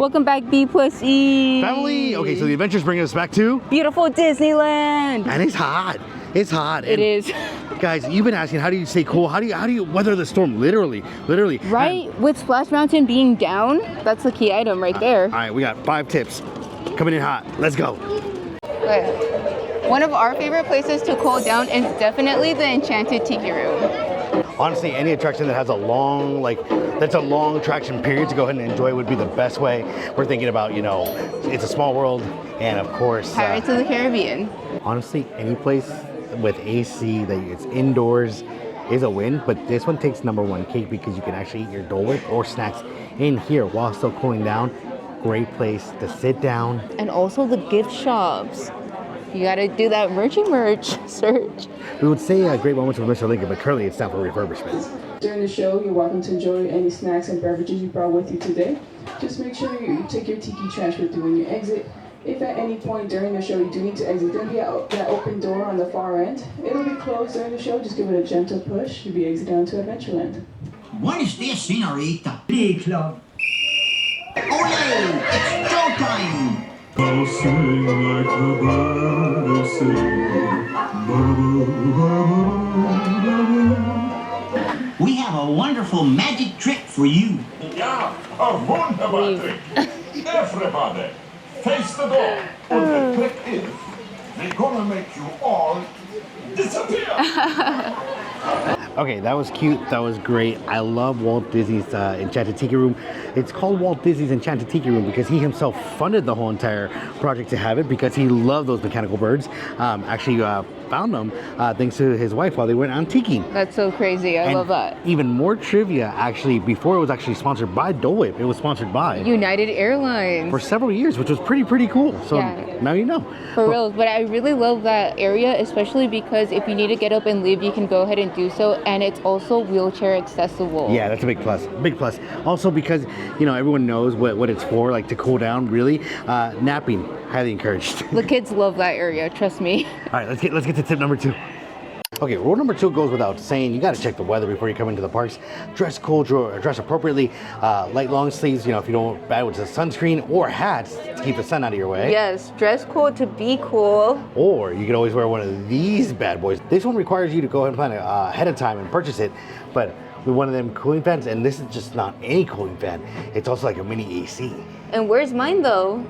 Welcome back, B+E Family. Okay, so the adventures bring us back to beautiful Disneyland. And it's hot. It's hot. It is. Guys, you've been asking, how do you stay cool? How do you weather the storm? Literally. Right? And with Splash Mountain being down, that's the key item right there. all right, we got 5 tips. Coming in hot. Let's go. Okay. One of our favorite places to cool down is definitely the Enchanted Tiki Room. Honestly, any attraction that has a long, that's a long attraction period to go ahead and enjoy would be the best way. We're thinking about, It's a Small World, and of course, Pirates of the Caribbean. Honestly, any place with AC that it's indoors is a win, but this one takes #1 cake because you can actually eat your Dole Whip or snacks in here while still cooling down. Great place to sit down. And also the gift shops. You gotta do that merch search. We would say great moments with Mr. Lincoln, but currently it's time for refurbishment. During the show, you're welcome to enjoy any snacks and beverages you brought with you today. Just make sure you take your Tiki trash with you when you exit. If at any point during the show you do need to exit, there'll be that open door on the far end. It'll be closed during the show, just give it a gentle push. You'll be exiting onto Adventureland. What is this, senorita? Play club. Ole! It's showtime! I'll sing like the birds sing. We have a wonderful magic trick for you. Yeah, a wunderbar trick. Everybody, face the door. And the trick is, they're gonna make you all disappear. Okay, that was cute. That was great. I love Walt Disney's Enchanted Tiki Room. It's called Walt Disney's Enchanted Tiki Room because he himself funded the whole entire project to have it because he loved those mechanical birds. Actually found them thanks to his wife while they went on Tiki. That's so crazy. I love that. Even more trivia, actually, before it was actually sponsored by Dole Whip, it was sponsored by United Airlines. For several years, which was pretty cool. So now you know. For real, but I really love that area, especially because if you need to get up and leave, you can go ahead and do so, and it's also wheelchair accessible. Yeah, that's a big plus. Big plus. Also because, everyone knows what it's for, like to cool down, really. Napping, highly encouraged. The kids love that area, trust me. All right, let's get to tip number 2. Okay, rule number 2 goes without saying. You got to check the weather before you come into the parks. Dress cool, dress appropriately. Light long sleeves, if you don't bad with the sunscreen, or hats to keep the sun out of your way. Yes, dress cool to be cool. Or you can always wear one of these bad boys. This one requires you to go ahead and plan ahead of time and purchase it, but with one of them cooling fans, and this is just not any cooling fan. It's also like a mini AC. And where's mine though?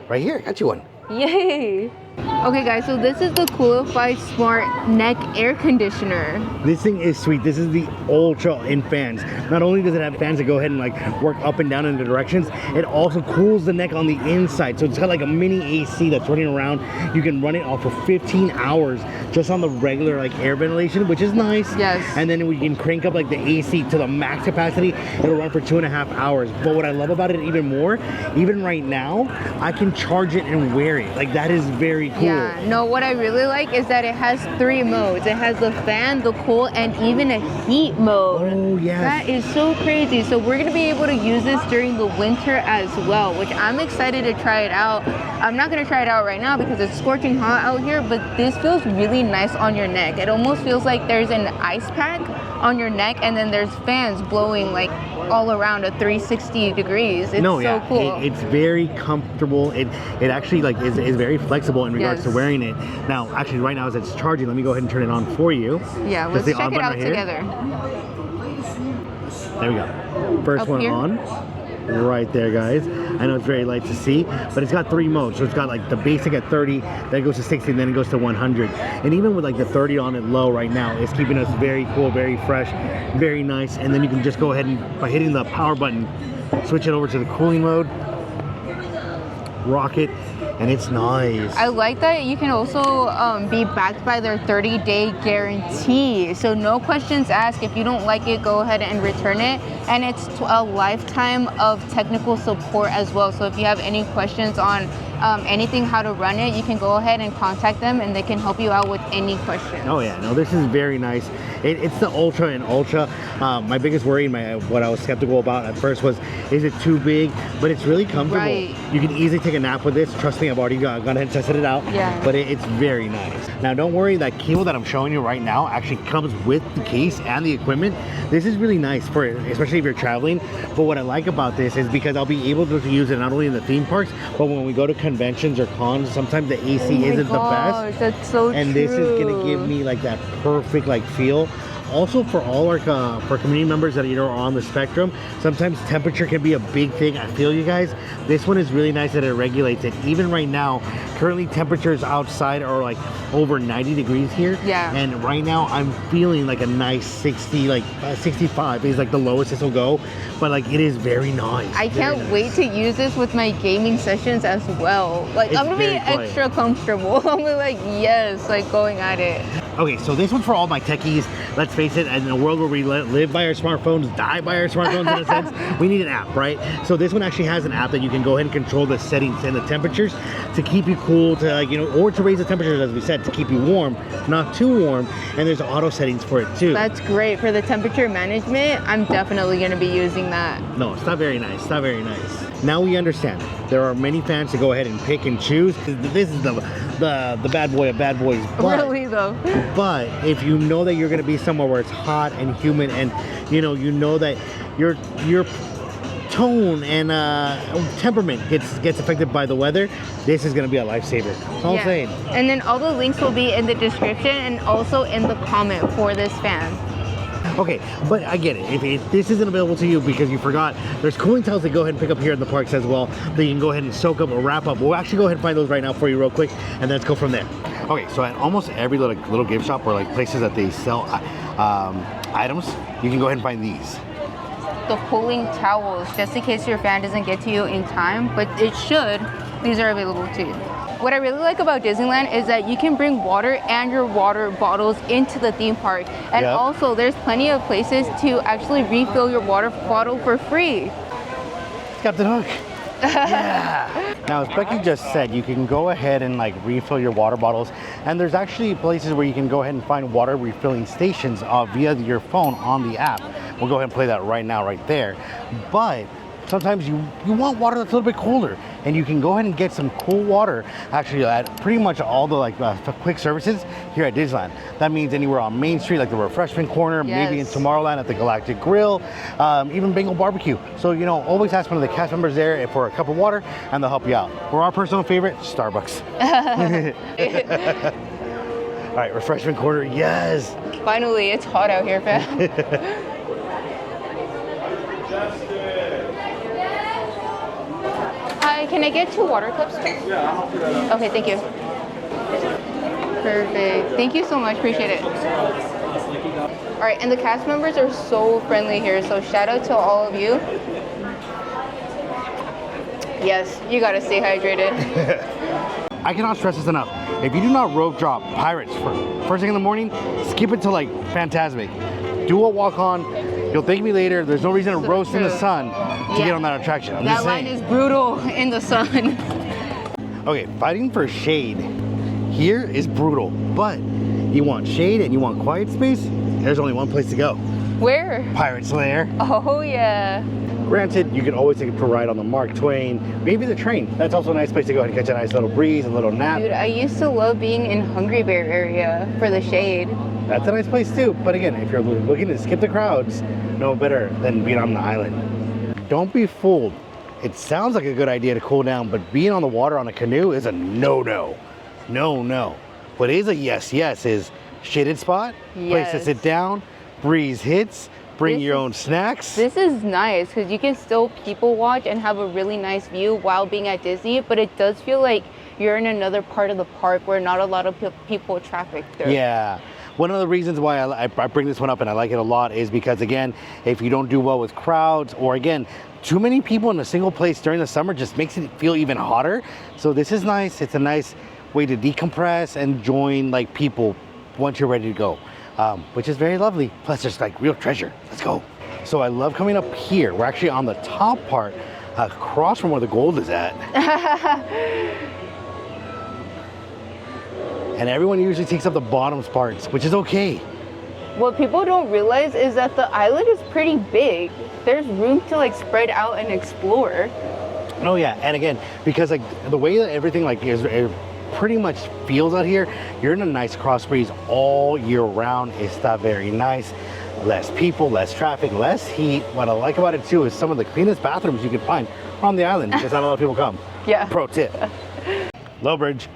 Right here, got you one. Yay! Okay guys, so this is the Coolify Smart Neck Air Conditioner. This thing is sweet. This is the Ultra in fans. Not only does it have fans that go ahead and work up and down in the directions, it also cools the neck on the inside. So it's got like a mini AC that's running around. You can run it off for 15 hours just on the regular air ventilation, which is nice. Yes. And then we can crank up the AC to the max capacity. It'll run for 2.5 hours. But what I love about it even more, even right now, I can charge it and wear it. That is very cool. Yeah, no, what I really like is that it has 3 modes. It has the fan, the cool, and even a heat mode. Oh, yes. That is so crazy. So we're going to be able to use this during the winter as well, which I'm excited to try it out. I'm not going to try it out right now because it's scorching hot out here, but this feels really nice on your neck. It almost feels like there's an ice pack on your neck, and then there's fans blowing all around at 360 degrees. It's so cool. It's very comfortable. It actually is very flexible in regards to wearing it. Now, actually, right now as it's charging, let me go ahead and turn it on for you. Yeah, let's check it out together. There we go. First one on. Right there, guys. I know it's very light to see, but it's got 3 modes. So it's got the basic at 30, then it goes to 60, and then it goes to 100. And even with the 30 on it low right now, it's keeping us very cool, very fresh, very nice. And then you can just go ahead and, by hitting the power button, switch it over to the cooling mode, rock it, and it's nice. I like that you can also be backed by their 30-day guarantee. So no questions asked. If you don't like it, go ahead and return it. And it's a lifetime of technical support as well. So if you have any questions on anything how to run it, you can go ahead and contact them and they can help you out with any questions. Oh yeah, no, this is very nice. It's the Ultra and Ultra. My biggest worry, what I was skeptical about at first was, is it too big? But it's really comfortable. Right. You can easily take a nap with this. Trust me, I've already gone ahead and tested it out. Yeah. But it's very nice. Now don't worry, that cable that I'm showing you right now actually comes with the case and the equipment. This is really nice for it, especially if you're traveling. But what I like about this is because I'll be able to use it not only in the theme parks, but when we go to conventions or cons, sometimes the AC isn't the best. That's so true. And this is gonna give me like that perfect like feel. Also for all our for community members that are on the spectrum, sometimes temperature can be a big thing. I feel you guys. This one is really nice that it regulates it. Even right now, currently temperatures outside are like over 90 degrees here. Yeah. And right now I'm feeling like a nice 60, like 65 is like the lowest this will go. But like it is very nice. I can't wait to use this with my gaming sessions as well. Like It's I'm gonna be very quiet. extra comfortable. I'm gonna be like, yes, like going at it. Okay, so this one's for all my techies. Let's face it, in a world where we live by our smartphones, die by our smartphones in a sense, we need an app, right? So this one actually has an app that you can go ahead and control the settings and the temperatures to keep you cool, to like, you know, or to raise the temperatures, as we said, to keep you warm, not too warm. And there's auto settings for it too. That's great for the temperature management. I'm definitely gonna be using that. No, it's not very nice. It's not very nice. Now we understand. There are many fans to go ahead and pick and choose. This is the bad boy of bad boys. But, Really though. but if you know that you're gonna be somewhere where it's hot and humid, and you know that your tone and temperament gets affected by the weather, this is gonna be a lifesaver. That's all I'm saying. And then all the links will be in the description and also in the comment for this fan. Okay, but I get it. If this isn't available to you because you forgot, there's cooling towels to go ahead and pick up here in the parks as well that you can go ahead and soak up or wrap up. We'll actually go ahead and find those right now for you real quick, and let's go from there. Okay, so at almost every little gift shop or like places that they sell items, you can go ahead and find these. The cooling towels, just in case your fan doesn't get to you in time, but it should. These are available too. What I really like about Disneyland is that you can bring water and your water bottles into the theme park. And also there's plenty of places to actually refill your water bottle for free. Captain Hook. Yeah. Now, as Becky just said, you can go ahead and like refill your water bottles, and there's actually places where you can go ahead and find water refilling stations via your phone on the app. We'll go ahead and play that right now, right there. But sometimes you want water that's a little bit colder, and you can go ahead and get some cool water actually at pretty much all the like quick services here at Disneyland. That means anywhere on Main Street, like the Refreshment Corner, maybe in Tomorrowland at the Galactic Grill, even Bengal Barbecue. So, you know, always ask one of the cast members there for a cup of water and they'll help you out. For our personal favorite, Starbucks. All right, Refreshment Corner, yes. Finally, it's hot out here, fam. Hi, can I get 2 water cups, please? Yeah, I'll do that. Okay, thank you. Perfect. Thank you so much. Appreciate it. All right, and the cast members are so friendly here, so shout out to all of you. Yes, you gotta stay hydrated. I cannot stress this enough. If you do not rope drop Pirates first thing in the morning, skip it to like Fantasmic. Do a walk on. You'll thank me later. There's no reason to roast in the sun to get on that attraction. I'm that just saying. line is brutal in the sun. Okay, fighting for shade here is brutal, but you want shade and you want quiet space, there's only one place to go. Where? Pirate's Lair. Oh yeah. Granted, you can always take it for a ride on the Mark Twain, maybe the train. That's also a nice place to go and catch a nice little breeze, a little nap. Dude, I used to love being in Hungry Bear area for the shade. That's a nice place too, but again, if you're looking to skip the crowds, no better than being on the island. Don't be fooled. It sounds like a good idea to cool down, but being on the water on a canoe is a no-no. No. What is a yes is shaded spot, place to sit down, breeze hits, bring your own snacks. This is nice because you can still people watch and have a really nice view while being at Disney, but it does feel like you're in another part of the park where not a lot of people traffic through. Yeah. One of the reasons why I bring this one up and I like it a lot is because, again, if you don't do well with crowds, or again, too many people in a single place during the summer just makes it feel even hotter. So this is nice. It's a nice way to decompress and join like people once you're ready to go, which is very lovely. Plus, there's like real treasure. Let's go. So I love coming up here. We're actually on the top part across from where the gold is at. And everyone usually takes up the bottom parts, which is okay. What people don't realize is that the island is pretty big. There's room to like spread out and explore. Oh yeah, and again, because like the way that everything like is, it pretty much feels out here, you're in a nice cross breeze all year round. It's not very nice. Less people, less traffic, less heat. What I like about it too is some of the cleanest bathrooms you can find on the island because not a lot of people come. Yeah. Pro tip. Low bridge.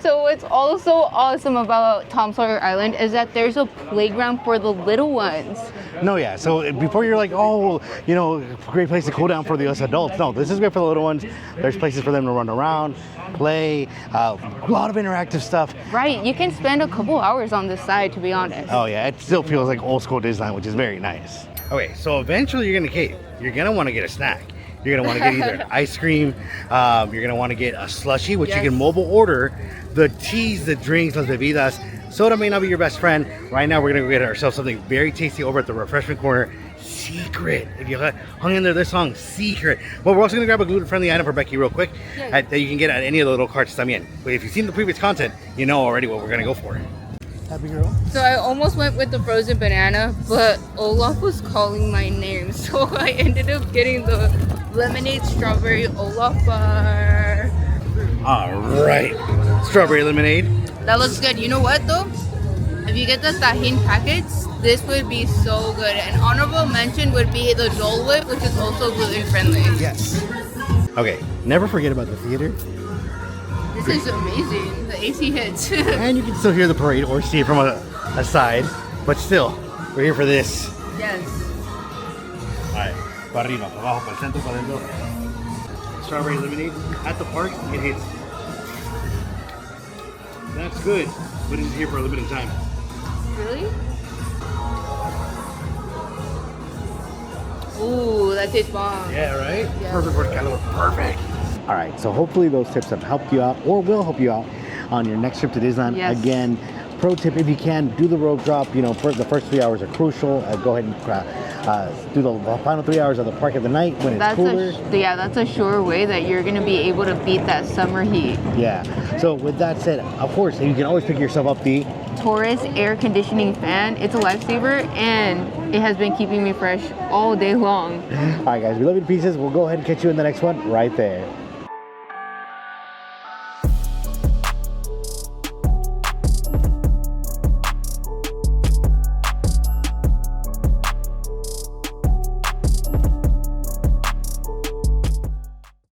So what's also awesome about Tom Sawyer Island is that there's a playground for the little ones. No, yeah. So before you're like, oh, you know, great place to cool down for the us adults. No, this is great for the little ones. There's places for them to run around, play, a lot of interactive stuff. Right. You can spend a couple hours on this side, to be honest. Oh yeah, it still feels like old school Disneyland, which is very nice. Okay, so eventually you're gonna cave. You're gonna want to get a snack. You're gonna want to get either an ice cream. You're gonna want to get a slushie, which you can mobile order. The teas, the drinks, las bebidas. Soda may not be your best friend. Right now, we're gonna go get ourselves something very tasty over at the Refreshment Corner. Secret. If you hung in there this long, secret. But we're also gonna grab a gluten-friendly item for Becky real quick that you can get at any of the little carts también. But if you've seen the previous content, you know already what we're gonna go for. Happy girl. So I almost went with the frozen banana, but Olaf was calling my name, so I ended up getting the lemonade strawberry Olaf bar. All right, strawberry lemonade. That looks good. You know what though? If you get the tajin packets, this would be so good. An honorable mention would be the Dole Whip, which is also gluten friendly. Yes. Okay, never forget about the theater. This is amazing. The AC hits. And you can still hear the parade or see it from a side, but still, we're here for this. Yes. All right, para arriba, para abajo, para el centro, para adentro. Strawberry lemonade at the park, it hits. That's good, but it's here for a limited time. Really? Ooh, that tastes bomb. Yeah, right? Yeah. Perfect for Caliber, perfect. All right, so hopefully those tips have helped you out or will help you out on your next trip to Disneyland. Yes. Again, pro tip, if you can, do the rope drop. You know, the first 3 hours are crucial. Go ahead and do the final 3 hours of the park at the night when it's cooler. That's a sure way that you're going to be able to beat that summer heat. Yeah. So with that said, of course, you can always pick yourself up the Torras air conditioning fan. It's a lifesaver and it has been keeping me fresh all day long. All right, guys, we love you to pieces. We'll go ahead and catch you in the next one right there.